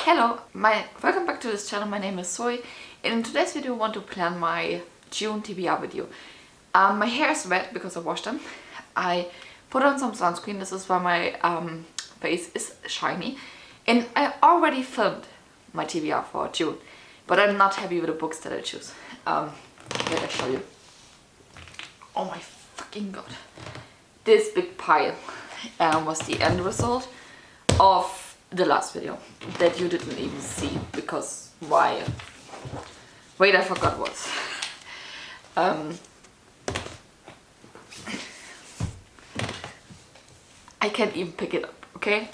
Hello, welcome back to this channel. My name is Zoe, and in today's video I want to plan my June TBR video. My hair is wet because I washed them. I put on some sunscreen. This is why my face is shiny, and I already filmed my TBR for June, but I'm not happy with the books that I choose. Let me show you. Oh my fucking god! This big pile was the end result of the last video that you didn't even see because why? Wait, I forgot what. I can't even pick it up. Okay.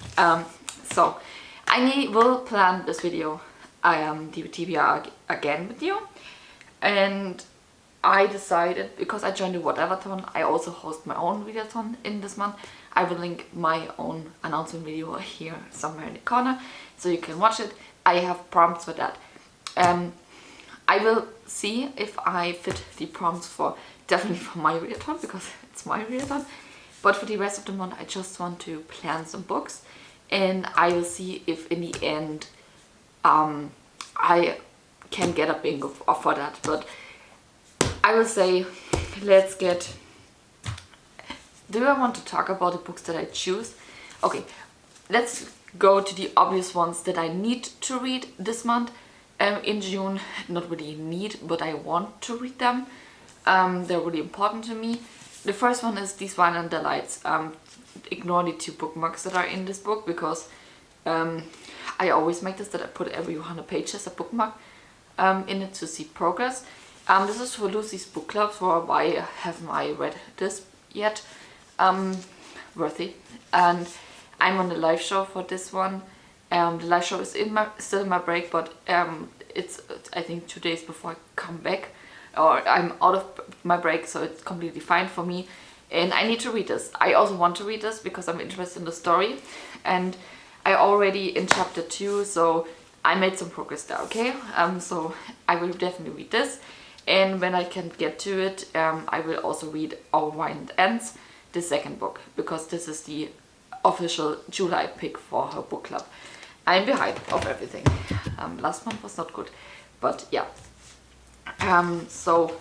So I will plan this video. I am the TBR again with you, and I decided, because I joined the Whateverthon, I also host my own Readalong in this month. I will link my own announcement video here somewhere in the corner so you can watch it. I have prompts for that. I will see if I fit the prompts for definitely for my Readalong because it's my Readalong. But for the rest of the month I just want to plan some books, and I will see if in the end I can get a bingo for that. But I will say, let's get... Do I want to talk about the books that I choose? Okay, let's go to the obvious ones that I need to read this month in June. Not really need, but I want to read them. They're really important to me. The first one is These Wine and Delights. Ignore the 2 bookmarks that are in this book because I always make this, that I put every 100 pages a bookmark in it to see progress. This is for Lucy's book club, for why haven't I read this yet. Worthy, and I'm on the live show for this one. The live show is still in my break, but it's I think 2 days before I come back, or I'm out of my break, so it's completely fine for me. And I need to read this. I also want to read this because I'm interested in the story, and I already in chapter 2, so I made some progress there. Okay, so I will definitely read this, and when I can get to it, I will also read Our Wine Ends, the second book, because this is the official July pick for her book club. I'm behind of everything. Last month was not good, but yeah. So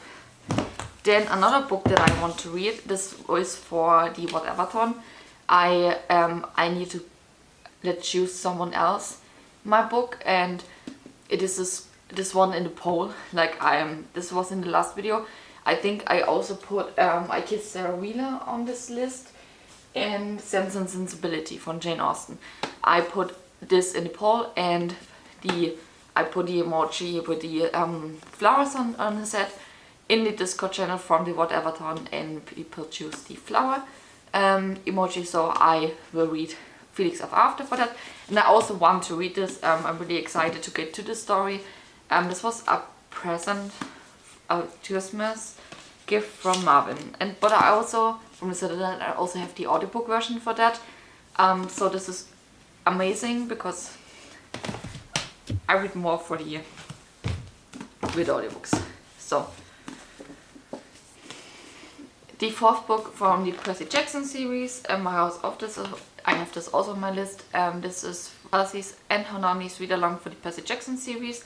then another book that I want to read, this is for the Whateverthon. I need to choose someone else my book, and it is this one in the poll. Like this was in the last video. I think I also put I Kissed Sarah Wheeler on this list, and Sense and Sensibility from Jane Austen. I put this in the poll, and I put the emoji with the flowers on the set in the Discord channel from the Whateverthon, and people choose the flower emoji, so I will read Felix of After for that. And I also want to read this. I'm really excited to get to the story. This was a present, a Christmas gift from Marvin, but I also from the Citadel, I also have the audiobook version for that. So this is amazing because I read more for the with audiobooks. So the 4th book from the Percy Jackson series, My House of This. I have this also on my list. This is Percy's and Hanani's Readalong for the Percy Jackson series,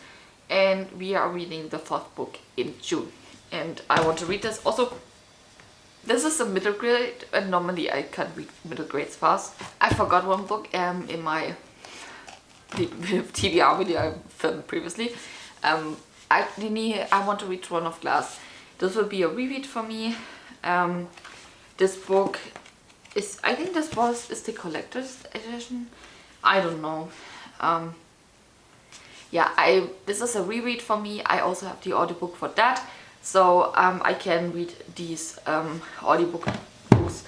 and we are reading the 4th book in June. And I want to read this. Also, this is a middle grade, and normally I can't read middle grades fast. I forgot one book in my TBR video I filmed previously. I want to read Throne of Glass. This will be a reread for me. This book is, I think this is the collector's edition. I don't know. Yeah, this is a reread for me. I also have the audiobook for that. So I can read these audiobook books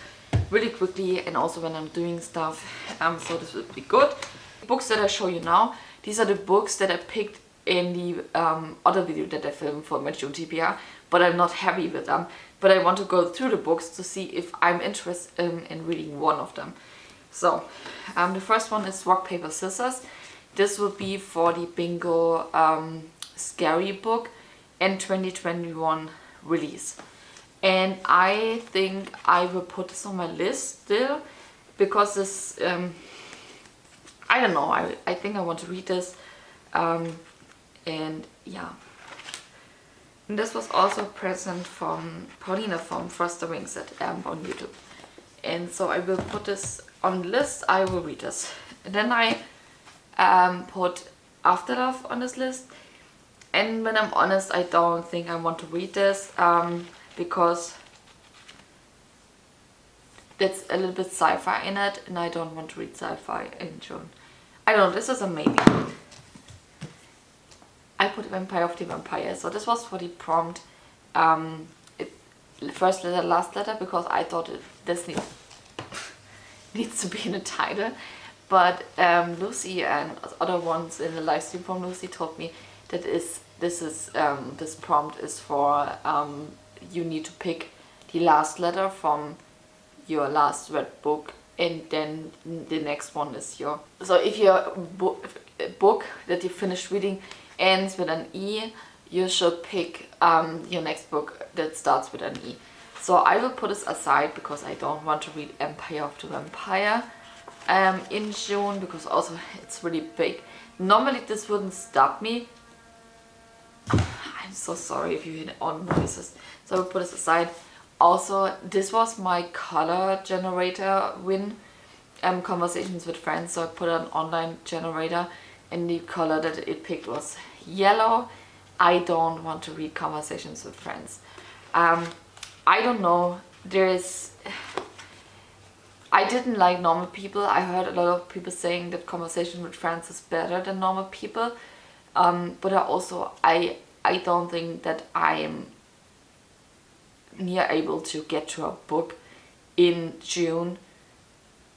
really quickly, and also when I'm doing stuff. So this will be good. The books that I show you now, these are the books that I picked in the other video that I filmed for my June TBR, but I'm not happy with them. But I want to go through the books to see if I'm interested in reading one of them. So the first one is Rock, Paper, Scissors. This will be for the bingo scary book and 2021 release, and I think I will put this on my list still because this I don't know, I think I want to read this. And yeah. And this was also a present from Paulina from Frost the Wings at on YouTube. And so I will put this on the list. I will read this. And then I put Afterlove on this list. And when I'm honest, I don't think I want to read this because there's a little bit sci-fi in it, and I don't want to read sci-fi in June. I don't know, this is a maybe. I put Vampire of the Vampire, so this was for the prompt. First letter, last letter, because I thought this needs to be in the title. But Lucy and other ones in the live stream from Lucy told me that this prompt is for you need to pick the last letter from your last read book, and then the next one is your. So if your book that you finished reading ends with an E, you should pick your next book that starts with an E. So I will put this aside because I don't want to read Empire of the Vampire in June, because also it's really big. Normally this wouldn't stop me. I'm so sorry if you hear all noises. So I will put this aside. Also, this was my color generator win Conversations with Friends, so I put an online generator and the color that it picked was yellow. I don't want to read Conversations with Friends. I don't know, I didn't like Normal People. I heard a lot of people saying that Conversation with Friends is better than Normal People, but I don't think that I am near able to get to a book in June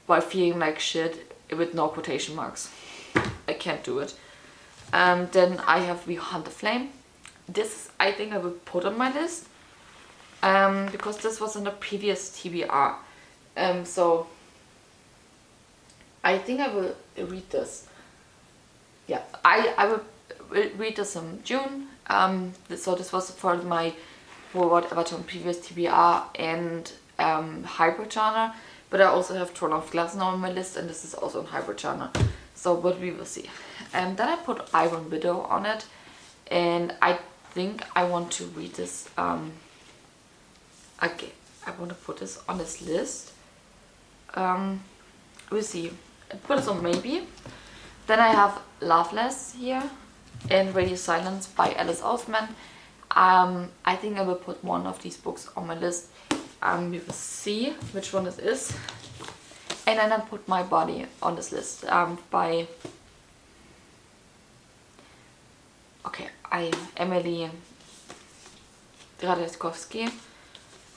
by feeling like shit with no quotation marks. I can't do it. Then I have We Hunt the Flame. This I think I will put on my list because this was in the previous TBR. So I think I will read this. Yeah, I will read this in June. So this was for Whateverthon previous TBR and hybrid genre, but I also have Throne of Glass now on my list, and this is also in hybrid genre. So, but we will see. And then I put Iron Widow on it, and I think I want to read this. Okay, I want to put this on this list. We'll see. I put this on maybe. Then I have Loveless here and Radio Silence by Alice Oseman. I think I will put one of these books on my list. We will see which one it is. And then I put My Body on this list by Emily Ratajkowski,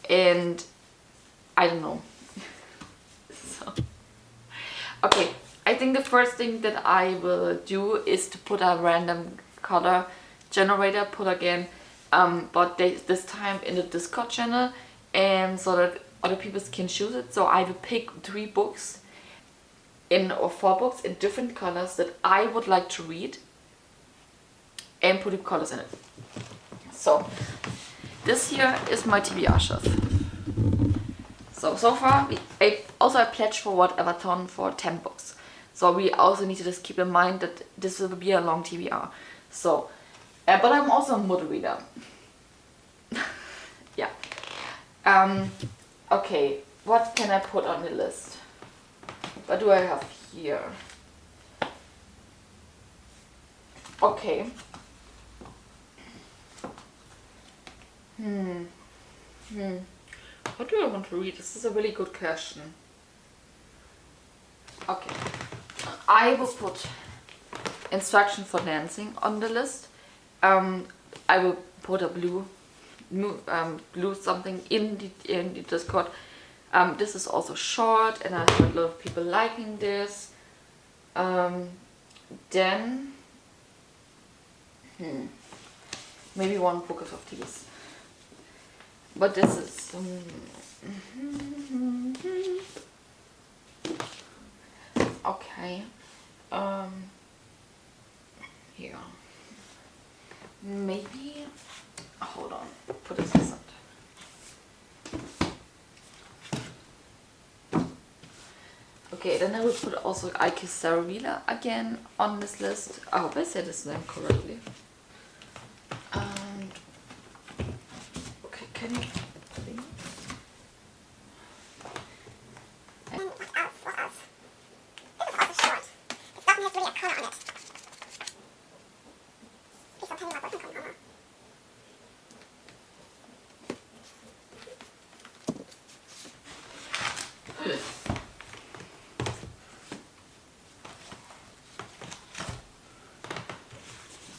and I don't know. So, okay, I think the first thing that I will do is to put a random color generator, put again, but this time in the Discord channel, and so that other people can choose it. So I will pick 3 books or 4 books in different colors that I would like to read, and put the colors in it. So this here is my TBR shelf. So far I pledged for Whateverthon for 10 books. So we also need to just keep in mind that this will be a long TBR. So, but I'm also a mood reader. Yeah. Okay, what can I put on the list? What do I have here? Okay. What do I want to read? This is a really good question. Okay. I will put Instruction for Dancing on the list. I will put a blue something in the Discord. This is also short, and I have a lot of people liking this. Then maybe one book of these. But this is okay. Here. Maybe hold on. Put this aside. Okay, then I will put also I Kiss Sarah Wheeler again on this list. I hope I said his name correctly. Okay, can you please?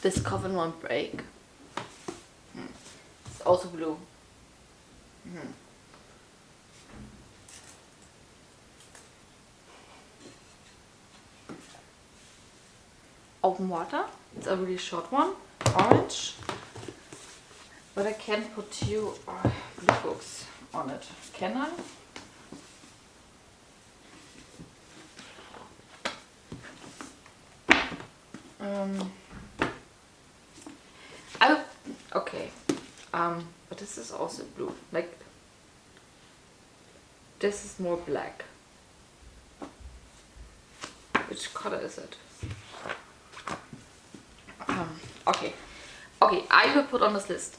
This coven won't break. It's also blue. Open water. It's a really short one. Orange. But I can't put two blue books on it. Can I? Okay. But this is also blue. Like, this is more black. Which color is it? Okay. Okay, I will put on this list.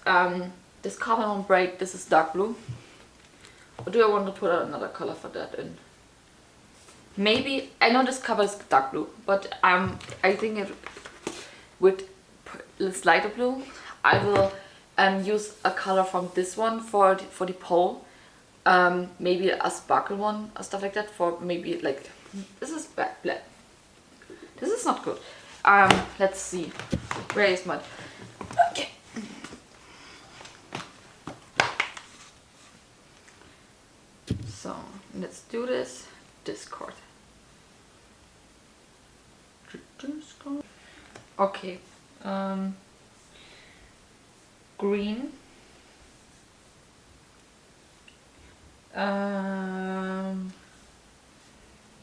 This cover won't break. This is dark blue. Or do I want to put another color for that in? Maybe, I know this cover is dark blue, but I think it with this lighter blue, I will use a color from this one for the pole. Maybe a sparkle one or stuff like that for maybe like, this is black. This is not good. Let's see. Where is mine? Okay. So let's do this. Discord. Okay. Green.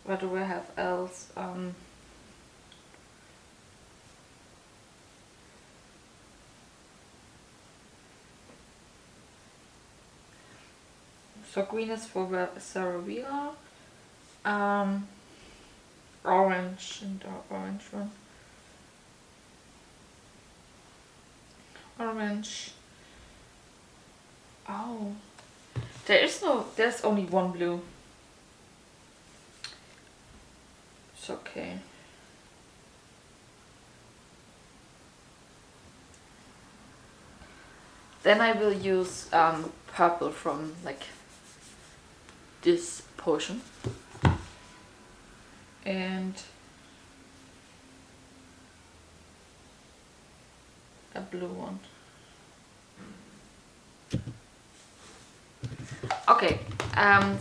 What do we have else? So green is for Sarah Wheeler. Orange and the orange one. Orange. Oh, there's only one blue. It's okay. Then I will use purple from like this portion. And a blue one. Okay,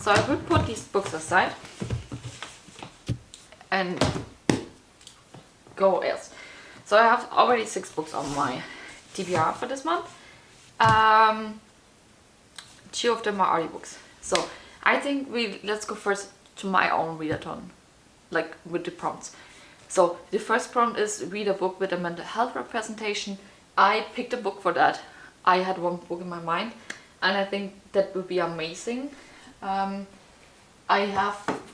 so I will put these books aside and go else. So I have already 6 books on my TBR for this month. 2 of them are audiobooks. So I think let's go first to my own readathon, like with the prompts. So the first prompt is read a book with a mental health representation. I picked a book for that. I had one book in my mind and I think that would be amazing.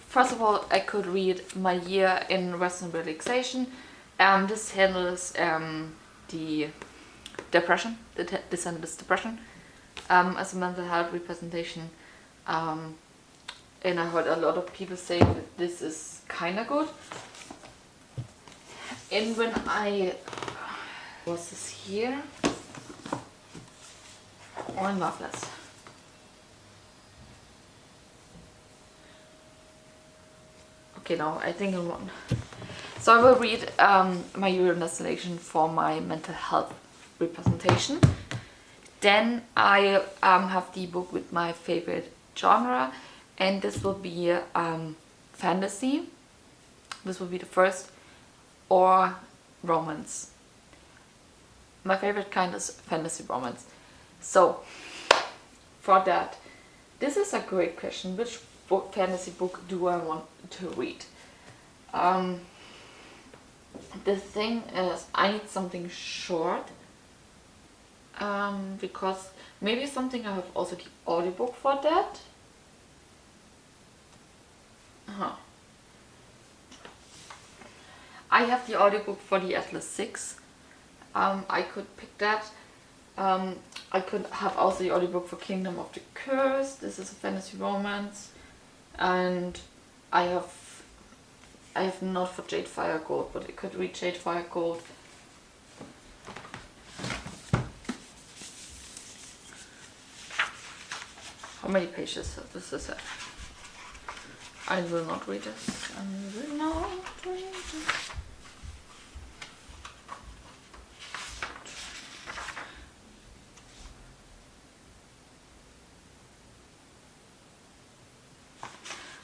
First of all, I could read My Year in Rest and Relaxation. This handles the depression, the descendants depression, as a mental health representation. And I heard a lot of people say that this is kind of good. And when was this here? Or in Loveless. Okay, no, I think in one. So I will read My Year in Destination for my mental health representation. Then I have the book with my favorite genre, and this will be fantasy. This will be the first, or romance. My favorite kind is fantasy romance. So for that, this is a great question. Which fantasy book do I want to read? The thing is, I need something short, because maybe something I have also the audiobook for that. I have the audiobook for the Atlas 6. I could pick that. I could have also the audiobook for Kingdom of the Curse. This is a fantasy romance. And I have not for Jade Fire Gold, but I could read Jade Fire Gold. How many pages does this have? I will not read this. I will not read this.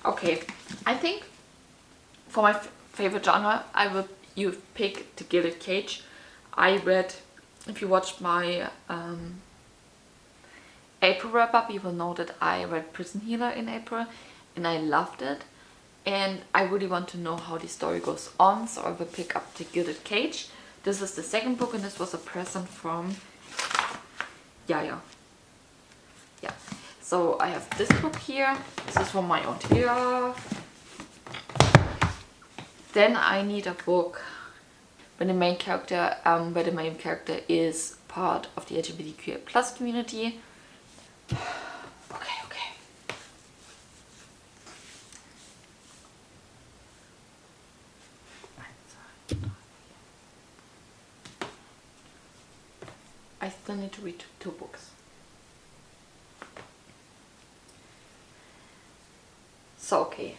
Okay, I think for my favorite genre, you pick The Gilded Cage. I read, if you watched my April wrap-up, you will know that I read Prison Healer in April and I loved it. And I really want to know how the story goes on, so I will pick up The Gilded Cage. This is the second book and this was a present from Yaya. Yeah. So I have this book here. This is from my own TBR. Then I need a book where the main character is part of the LGBTQIA+ community. Okay. I still need to read 2 books. So, okay.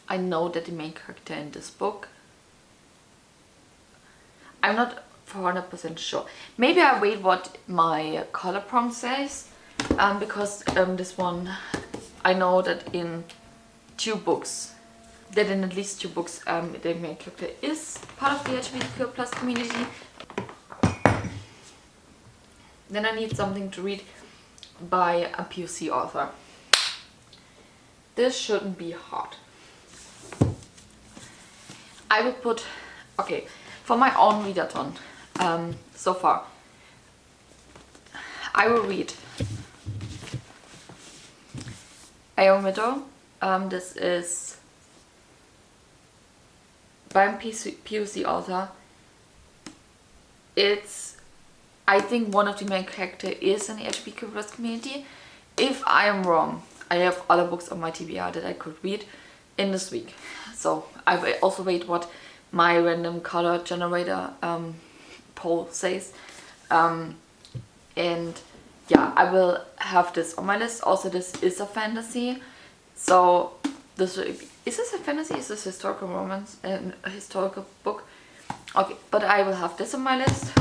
I know that the main character in this book, I'm not 400% sure. Maybe I wait what my color prompt says, because this one, I know that in 2 books, that in at least 2 books, the main character is part of the LGBTQ+ community. Then I need something to read by a POC author. This shouldn't be hard. I will put, okay, for my own readathon, so far, I will read Aeon Widow. This is by a POC author. It's, I think one of the main characters is in the LGBTQ+ community. If I am wrong, I have other books on my TBR that I could read in this week. So I will also wait what my random color generator poll says. And yeah, I will have this on my list. Also, this is a fantasy. So this is this a fantasy? Is this historical romance and a historical book? Okay, but I will have this on my list.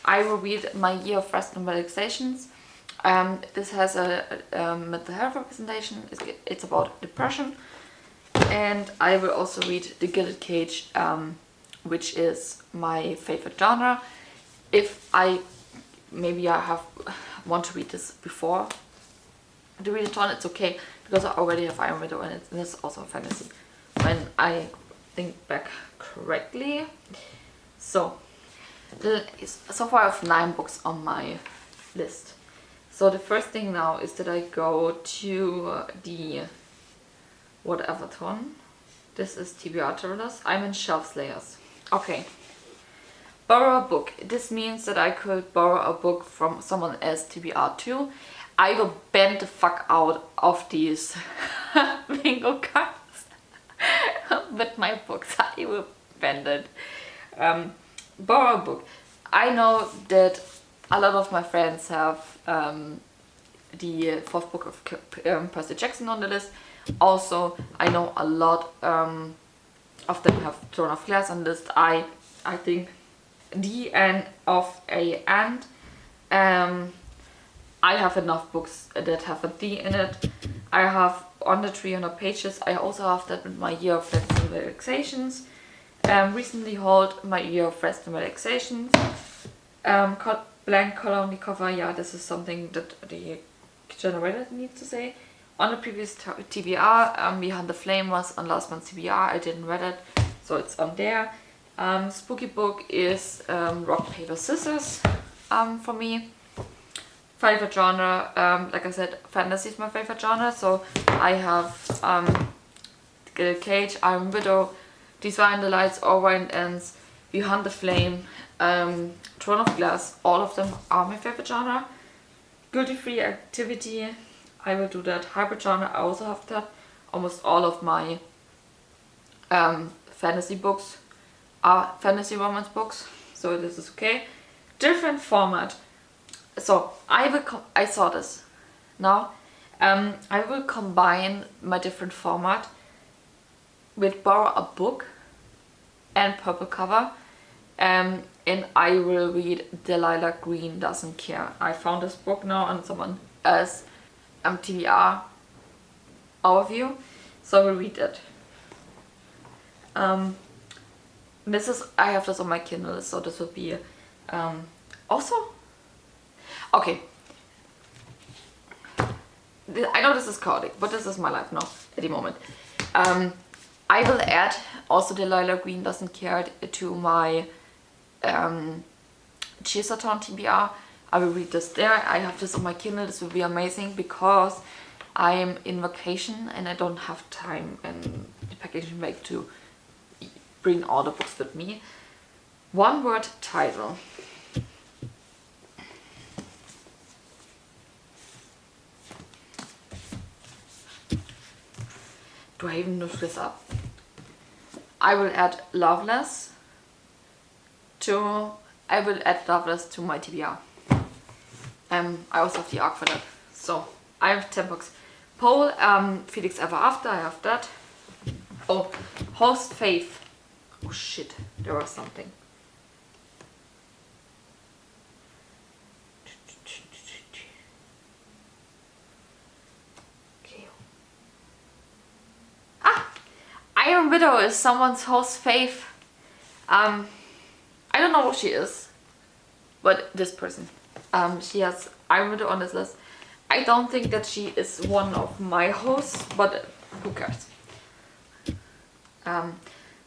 I will read My Year of Rest and Relaxations. This has a mental health representation. It's about depression. And I will also read The Gilded Cage, which is my favorite genre. If I want to read this before the readathon, it's okay, because I already have Aeon Widow and it's also a fantasy, when I think back correctly. So far I have 9 books on my list. So the first thing now is that I go to the Whateverthon. This is TBR Travelers. I'm in Shelf Slayers. Okay. Borrow a book. This means that I could borrow a book from someone else TBR too. I will bend the fuck out of these bingo cards with my books. I will bend it. Borrow a book. I know that a lot of my friends have the 4th book of Percy Jackson on the list. Also, I know a lot of them have Throne of Glass on the list. I think the end of a end. I have enough books that have a D in it. I have under 300 pages. I also have that with My Year of Rest and Relaxations. Recently hauled My Year of Rest and Relaxations. Blank color on the cover. Yeah, this is something that the generator needs to say. On the previous TBR, Behind the Flame was on last month's TBR. I didn't read it, so it's on there. Spooky book is Rock, Paper, Scissors for me. Favorite genre, like I said, fantasy is my favorite genre. So I have Gilded Cage, Iron Widow, These Were the Lights, All Violent Ends, Beyond the Flame, Throne of Glass. All of them are my favorite genre. Guilty Free Activity, I will do that. Hybrid genre, I also have that. Almost all of my fantasy books are fantasy romance books, so this is okay. Different format. So I saw this now. I will combine my different format with borrow a book and purple cover, and I will read Delilah Green Doesn't Care. I found this book now on someone else TBR overview, so I will read it. I have this on my Kindle, so this will be also okay. I know this is chaotic, but this is my life now at the moment. I will add also Delilah Green Doesn't Care to my Cheers-A-Thon TBR. I will read this there. I have this on my Kindle. This will be amazing because I'm in vacation and I don't have time and the packaging bag to bring all the books with me. One word title. Do I even look this up? I will add Loveless to my TBR. I also have the arc for that. So I have 10 books. Poll, Felix Ever After, I have that. Oh, Host Faith. Oh shit, there was something. Okay. Iron Widow is someone's Host Faith. I don't know who she is, but this person. She has Iron Widow on this list. I don't think that she is one of my hosts, but who cares?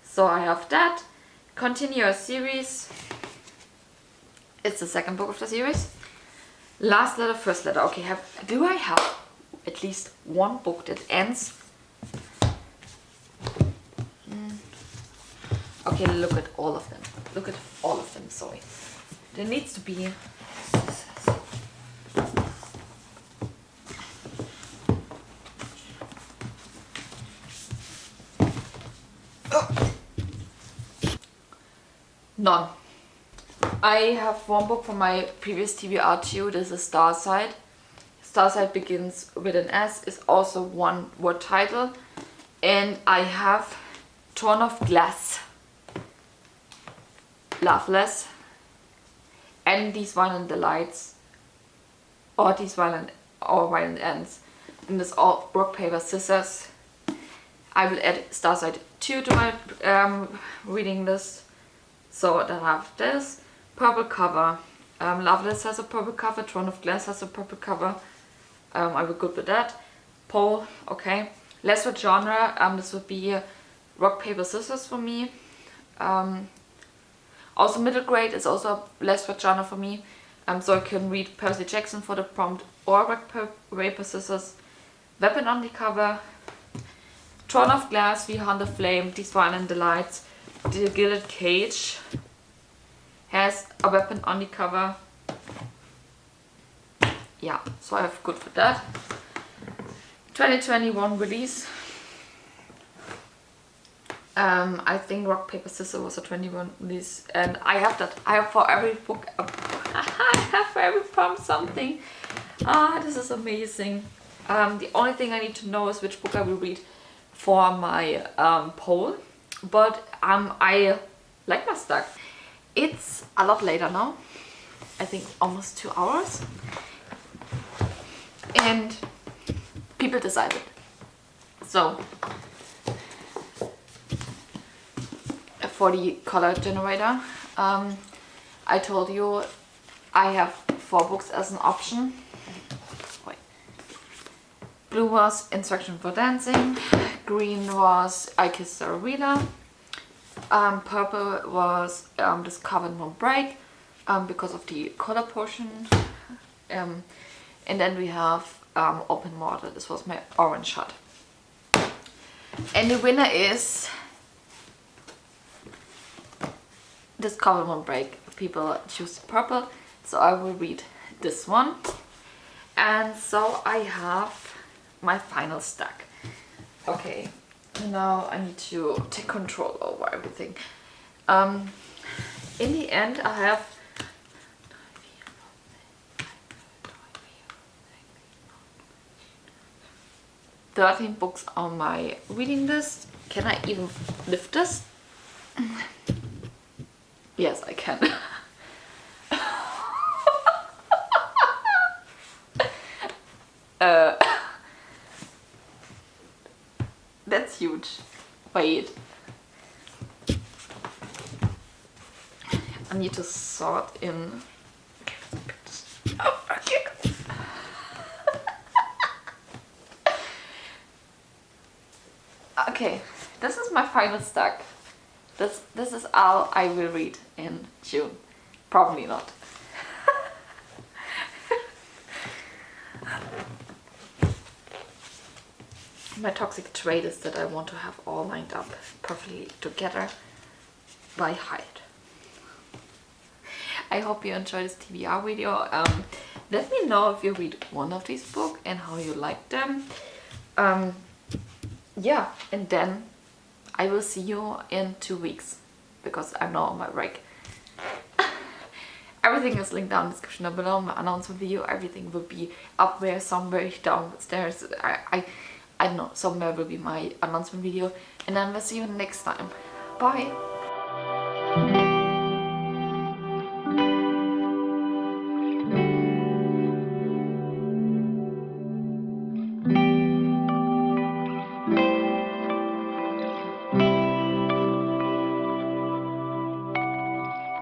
So I have that. Continue a series. It's the second book of the series. Last letter, first letter. Okay, do I have at least one book that ends? Okay, look at all of them. Look at all of them, sorry. There needs to be... None. I have one book from my previous TBR too. This is Starside. Starside begins with an S, is also one word title. And I have Throne of Glass, Loveless, and These Violent Delights, or These Violent Ends. And this all rock, paper, scissors. I will add Starside 2 to my reading list. So then I have this purple cover. Loveless has a purple cover. Throne of Glass has a purple cover. I will go with that. Poll, okay. Less with genre. This would be rock, paper, scissors for me. Also middle grade is also less with genre for me. So I can read Percy Jackson for the prompt or rock, paper, scissors. Weapon on the cover. Throne of Glass, Beyond the Flame, These Violent Delights. The Gilded Cage has a weapon on the cover. Yeah, so I have good for that. 2021 release. I think Rock, Paper, Scissors was a 21 release, and I have that. I have for every book, I have for every prompt something. This is amazing. The only thing I need to know is which book I will read for my poll. But I like my stack. It's a lot later now. I think almost 2 hours. And people decided. So for the color generator, I told you I have 4 books as an option. Wait. Blue was Instruction for Dancing. Green was I Kissed Sarah Wheeler. Purple was Discover and Won't Break, because of the color portion. And then we have Open Water. This was my orange shot. And the winner is this cover won't break. People choose purple, so I will read this one. And so I have my final stack. Okay, now I need to take control over everything. In the end, I have 13 books on my reading list. Can I even lift this? Yes, I can. That's huge. Wait. I need to sort in. Oh, okay. Okay, this is my final stack. This is all I will read in June. Probably not. My toxic trait is that I want to have all lined up perfectly together by height. I hope you enjoyed this TBR video. Let me know if you read one of these books and how you like them. Yeah, and then I will see you in 2 weeks because I'm now on my break. Everything is linked down in the description down below. My announcement video, everything will be up there somewhere downstairs. I don't know, somewhere will be my announcement video. And then we'll see you next time. Bye!